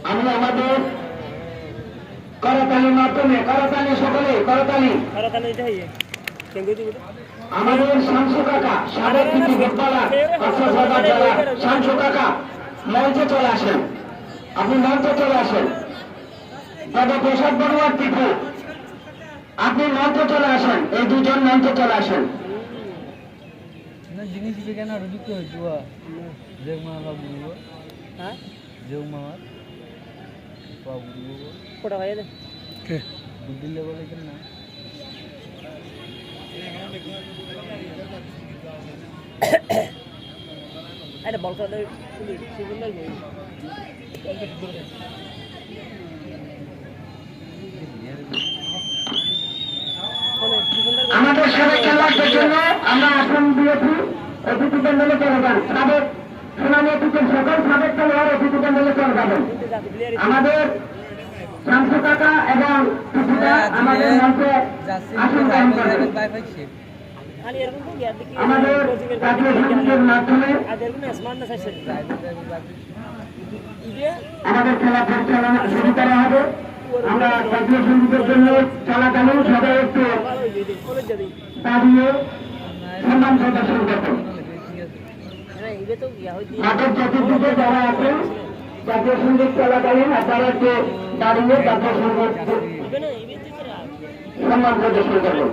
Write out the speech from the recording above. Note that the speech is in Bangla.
আমি আমাদের করতালির মাধ্যমে করতালি সকলে করতালি আমাদের শামসু কাকা সাবেক ফুটবলার শামসু কাকা মঞ্চে চলে আসেন। আপনি মঞ্চে চলে আসেন। দাদা প্রসাদ বড়ুয়ার টিপু আপনি মঞ্চে চলে আসেন। এই দুজন মঞ্চে চলে আসেন। জিনিস কেন রুযুক্ত হয়েছে জেগমালা বুড়ো হ্যাঁ জেগমালা বুড়ো কোটা ভাই কে বুদ্ধি লেভেল কেন না আরে বল করে সুন্দর লাগে আমাদের সাথে খেলার জন্য আমরা আসন দিয়েছি। অতিথি প্যান্ডেলে চলে যান। সাবেক সুনামি অতিথির সকল সাবেক খেলোয়াড় অতিথি প্যান্ডেলে চলে যাবেন। আমাদের শামসু কাকা এবং আমাদের মঞ্চে আসন গ্রহণ করেন। আমাদের জাতীয় সঙ্গীতের মাধ্যমে আমাদের খেলা পরিচালনা শুরু করা হবে। আমরা জাতীয় সঙ্গীতের জন্য চলাকালীন সবাই একটু দাঁড়িয়ে সম্মান প্রদর্শন করবেন। মাঠের চতুর্দিকে যারা আছেন জাতীয় সঙ্গীত চলাকালীন আপনারা একটু দাঁড়িয়ে জাতীয় সঙ্গীত সম্মান প্রদর্শন করবেন।